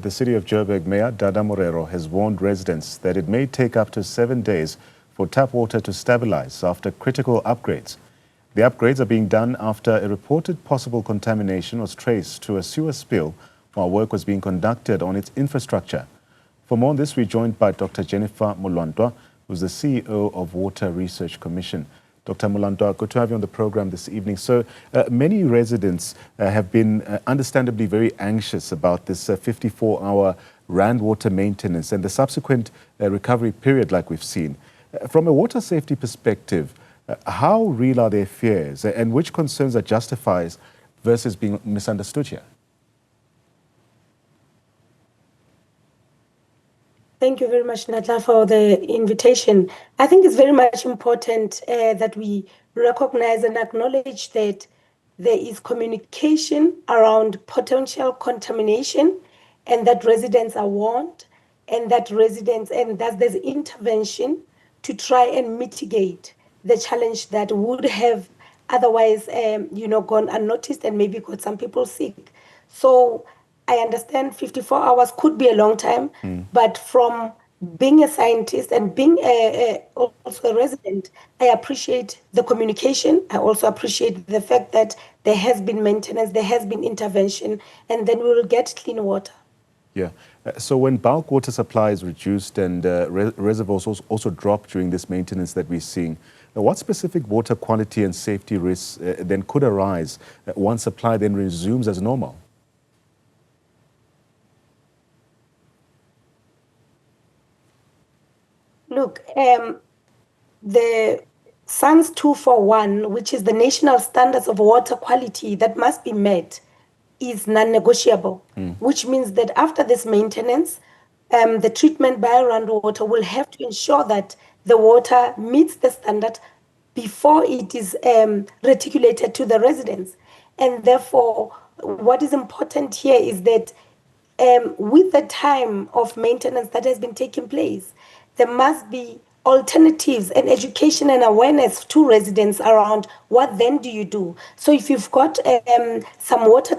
The city of Joburg Mayor Dada Morero has warned residents that it may take up to 7 days for tap water to stabilize after critical upgrades. The upgrades are being done after a reported possible contamination was traced to a sewer spill while work was being conducted on its infrastructure. For more on this, we're joined by Dr. Jennifer Molwantwa, who's the CEO of Water Research Commission. Dr. Molwantwa, good to have you on the program this evening. So many residents have been understandably very anxious about this 54-hour RAND water maintenance and the subsequent recovery period like we've seen. From a water safety perspective, how real are their fears and which concerns are justified versus being misunderstood here? Thank you very much, Nhlanhla, for the invitation. I think it's very much important that we recognize and acknowledge that there is communication around potential contamination and that residents are warned and that there's intervention to try and mitigate the challenge that would have otherwise, gone unnoticed and maybe got some people sick. So I understand 54 hours could be a long time, but from being a scientist and being also a resident, I appreciate the communication. I also appreciate the fact that there has been maintenance, there has been intervention, and then we will get clean water. Yeah. So when bulk water supply is reduced and reservoirs also drop during this maintenance that we're seeing, what specific water quality and safety risks then could arise once supply then resumes as normal? Look, the SANS 241, which is the national standards of water quality that must be met, is non-negotiable, which means that after this maintenance, the treatment by RAND water will have to ensure that the water meets the standard before it is reticulated to the residents. And therefore, what is important here is that with the time of maintenance that has been taking place, there must be alternatives and education and awareness to residents around what then do you do. So if you've got some water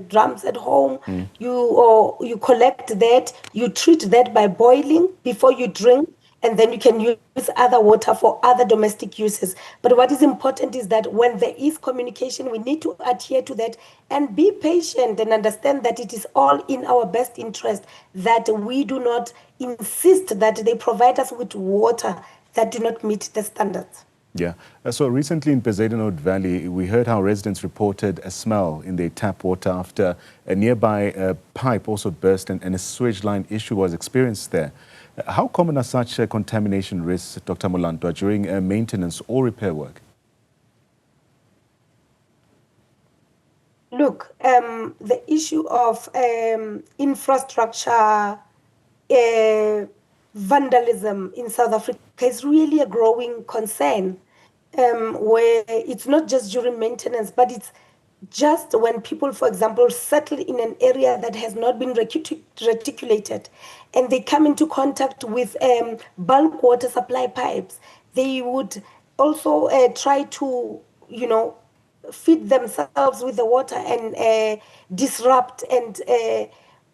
drums at home, you collect that, you treat that by boiling before you drink, and then you can use other water for other domestic uses. But what is important is that when there is communication, we need to adhere to that and be patient and understand that it is all in our best interest, that we do not insist that they provide us with water that do not meet the standards. Yeah. So recently in Bezuidenhout Valley, we heard how residents reported a smell in their tap water after a nearby pipe also burst and a sewage line issue was experienced there. How common are such contamination risks, Dr. Molwantwa, during maintenance or repair work? Look, the issue of infrastructure vandalism in South Africa is really a growing concern, where it's not just during maintenance, but it's just when people, for example, settle in an area that has not been reticulated and they come into contact with bulk water supply pipes, they would also try to, feed themselves with the water and disrupt and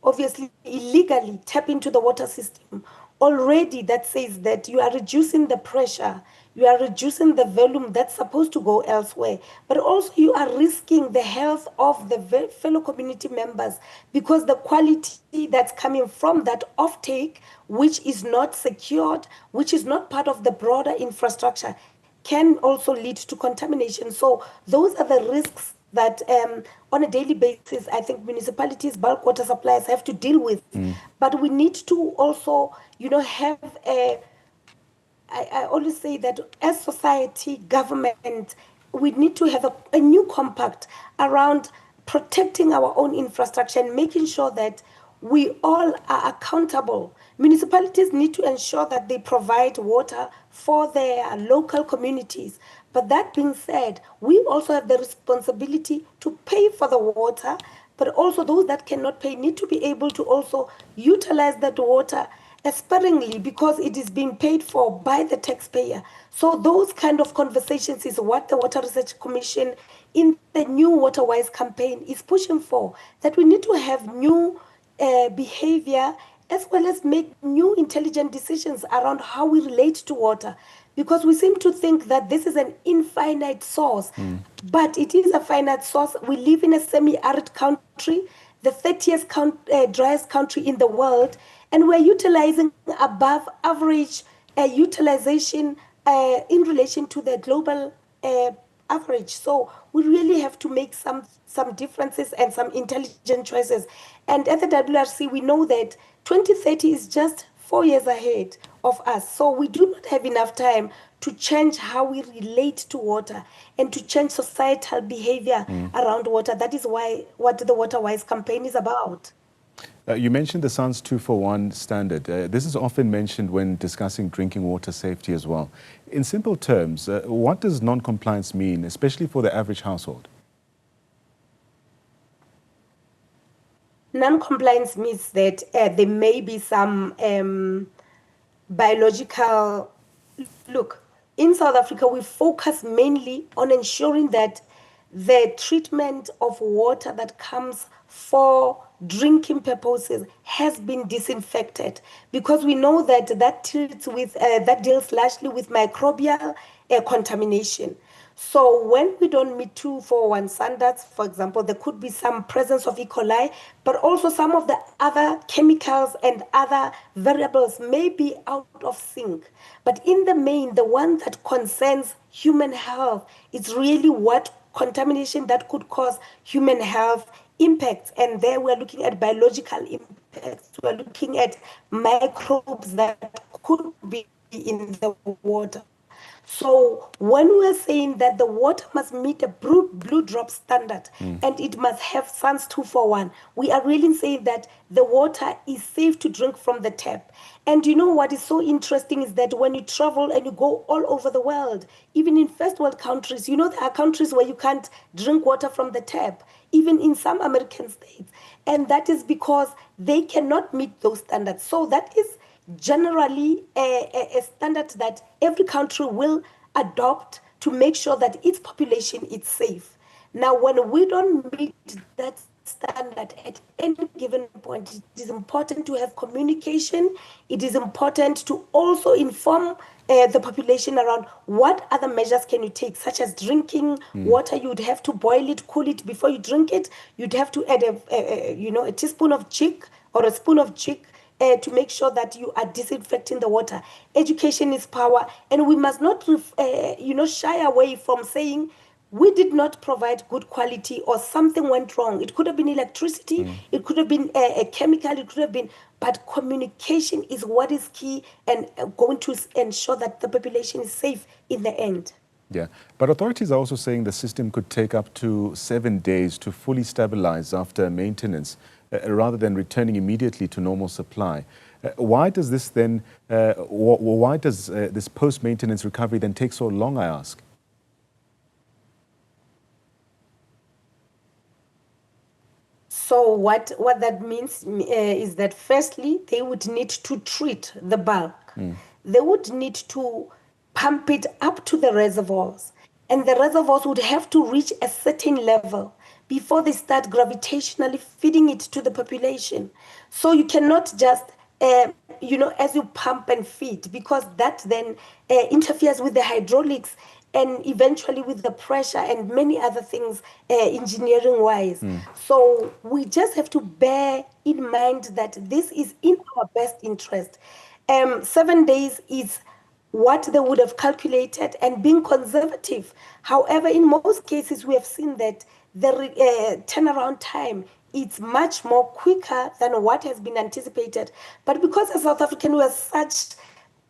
obviously illegally tap into the water system. Already that says that you are reducing the pressure, you are reducing the volume that's supposed to go elsewhere, but also you are risking the health of the fellow community members because the quality that's coming from that offtake, which is not secured, which is not part of the broader infrastructure, can also lead to contamination. So those are the risks that on a daily basis, I think municipalities, bulk water suppliers have to deal with. But we need to also, have I always say that as society, government, we need to have a new compact around protecting our own infrastructure and making sure that we all are accountable. Municipalities need to ensure that they provide water for their local communities. But that being said, we also have the responsibility to pay for the water, but also those that cannot pay need to be able to also utilize that water sparingly because it is being paid for by the taxpayer. So those kind of conversations is what the Water Research Commission in the new Waterwise campaign is pushing for, that we need to have new behavior as well as make new intelligent decisions around how we relate to water. Because we seem to think that this is an infinite source, but it is a finite source. We live in a semi-arid country, the 30th driest country in the world, and we're utilizing above average utilization in relation to the global average. So we really have to make some differences and some intelligent choices. And at the WRC, we know that 2030 is just 4 years ahead of us. So we do not have enough time to change how we relate to water and to change societal behavior around water. That is what the Waterwise campaign is about. You mentioned the SANS 241 standard. This is often mentioned when discussing drinking water safety as well. In simple terms, what does non-compliance mean, especially for the average household? Non-compliance means that there may be some biological... Look, in South Africa, we focus mainly on ensuring that the treatment of water that comes for drinking purposes has been disinfected, because we know that that deals largely with microbial contamination. So when we don't meet 241 standards, for example, there could be some presence of E. coli, but also some of the other chemicals and other variables may be out of sync. But in the main, the one that concerns human health is really what contamination that could cause human health impacts. And there we're looking at biological impacts. We're looking at microbes that could be in the water. So when we're saying that the water must meet a blue drop standard and it must have SANS 241, we are really saying that the water is safe to drink from the tap. And you know what is so interesting is that when you travel and you go all over the world, even in first world countries, you know, there are countries where you can't drink water from the tap, even in some American states. And that is because they cannot meet those standards. So that is generally a standard that every country will adopt to make sure that its population is safe. Now, when we don't meet that standard at any given point, it is important to have communication. It is important to also inform the population around what other measures can you take, such as drinking water. You'd have to boil it, cool it before you drink it. You'd have to add a teaspoon of jig or a spoon of jig to make sure that you are disinfecting the water. Education is power, and we must not shy away from saying we did not provide good quality or something went wrong. It could have been electricity, it could have been a chemical, it could have been, but communication is what is key and going to ensure that the population is safe in the end. Yeah, but authorities are also saying the system could take up to 7 days to fully stabilize after maintenance, rather than returning immediately to normal supply. Why does this then, why does this post-maintenance recovery then take so long, I ask? So what that means is that firstly, they would need to treat the bulk. They would need to pump it up to the reservoirs. And the reservoirs would have to reach a certain level before they start gravitationally feeding it to the population. So you cannot just, as you pump and feed, because that then interferes with the hydraulics and eventually with the pressure and many other things engineering-wise. So we just have to bear in mind that this is in our best interest. 7 days is what they would have calculated and being conservative. However, in most cases, we have seen that the turnaround time is much more quicker than what has been anticipated. But because as South African, we are such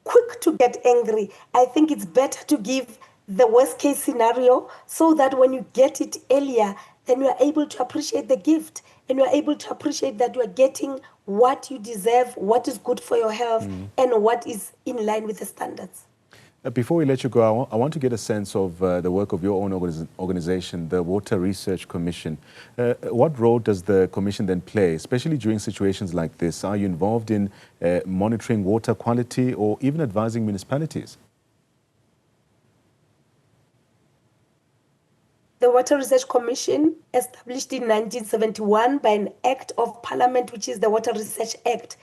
quick to get angry, I think it's better to give the worst case scenario so that when you get it earlier, then you are able to appreciate the gift and you are able to appreciate that you are getting what you deserve, what is good for your health, and what is in line with the standards. Before we let you go, I want to get a sense of the work of your own organization, the Water Research Commission. What role does the commission then play, especially during situations like this? Are you involved in monitoring water quality or even advising municipalities? The Water Research Commission, established in 1971 by an Act of Parliament, which is the Water Research Act,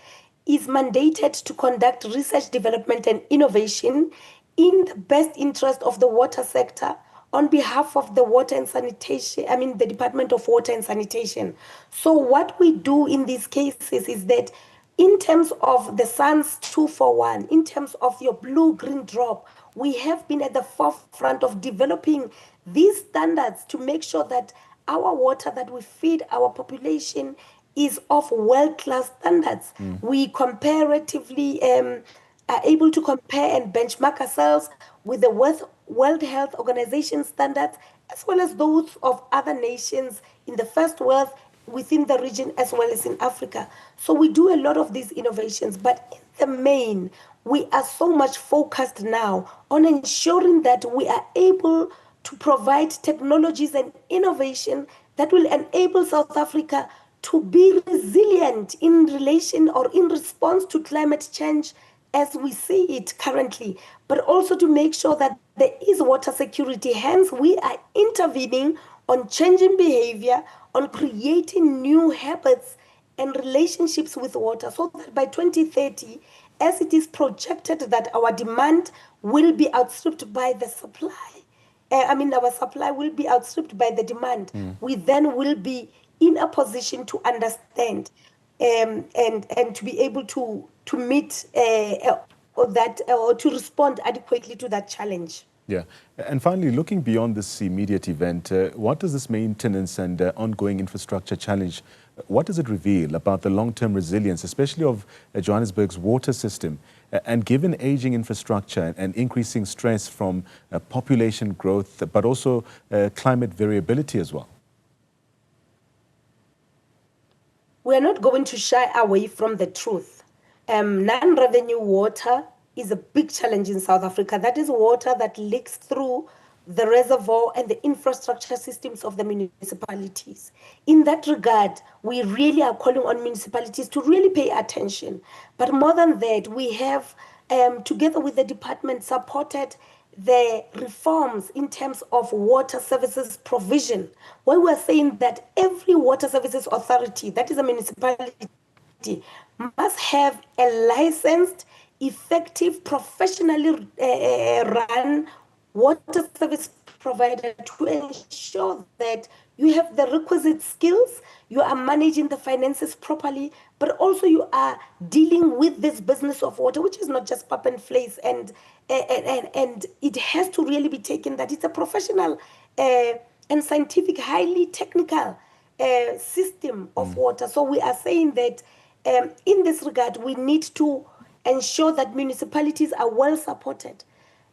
is mandated to conduct research, development and innovation in the best interest of the water sector on behalf of the water and sanitation, the Department of Water and Sanitation. So what we do in these cases is that in terms of the SANS 241, in terms of your blue-green drop, we have been at the forefront of developing these standards to make sure that our water that we feed our population is of world-class standards. We comparatively are able to compare and benchmark ourselves with the World Health Organization standards, as well as those of other nations in the first world, within the region, as well as in Africa. So we do a lot of these innovations, but in the main, we are so much focused now on ensuring that we are able to provide technologies and innovation that will enable South Africa to be resilient in relation or in response to climate change as we see it currently, but also to make sure that there is water security. Hence, we are intervening on changing behavior, on creating new habits and relationships with water, so that by 2030, as it is projected that our demand will be outstripped by the supply, our supply will be outstripped by the demand, we then will be in a position to understand and to be able to meet that or to respond adequately to that challenge. Yeah. And finally, looking beyond this immediate event, what does this maintenance and ongoing infrastructure challenge, what does it reveal about the long-term resilience, especially of Johannesburg's water system? And given aging infrastructure and increasing stress from population growth, but also climate variability as well? We're not going to shy away from the truth. Non-revenue water is a big challenge in South Africa. That is water that leaks through the reservoir and the infrastructure systems of the municipalities. In that regard, we really are calling on municipalities to really pay attention. But more than that, we have, together with the department, supported the reforms in terms of water services provision, where we're saying that every water services authority, that is a municipality, must have a licensed, effective, professionally run water service provider to ensure that you have the requisite skills, you are managing the finances properly, but also you are dealing with this business of water, which is not just pap and place, and it has to really be taken that it's a professional and scientific, highly technical system of water. So we are saying that in this regard, we need to ensure that municipalities are well supported,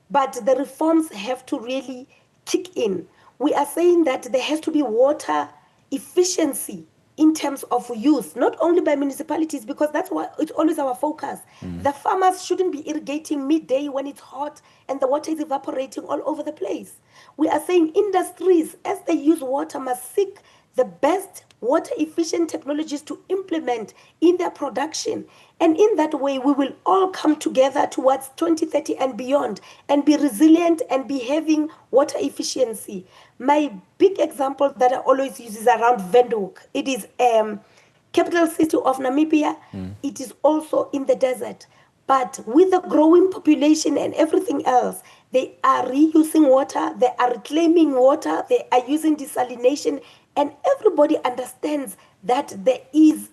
but the reforms have to really kick in. We are saying that there has to be water efficiency in terms of use, not only by municipalities, because that's what it's always our focus. The farmers shouldn't be irrigating midday when it's hot and the water is evaporating all over the place. We are saying industries, as they use water, must seek the best water efficient technologies to implement in their production. And in that way, we will all come together towards 2030 and beyond and be resilient and be having water efficiency. My big example that I always use is around Windhoek. It is capital city of Namibia. It is also in the desert. But with the growing population and everything else, they are reusing water, they are reclaiming water, they are using desalination, and everybody understands that there is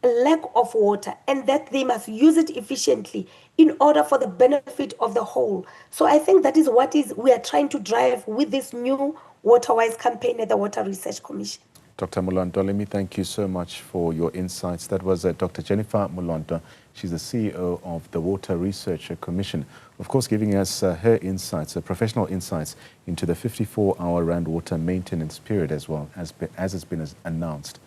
a lack of water and that they must use it efficiently in order for the benefit of the whole. So I think that is what we are trying to drive with this new Waterwise campaign at the Water Research Commission. Dr. Molwantwa, let me thank you so much for your insights. That was Dr. Jennifer Molwantwa. She's the CEO of the Water Research Commission, of course, giving us her insights, professional insights into the 54-hour Rand water maintenance period as well, as has been announced.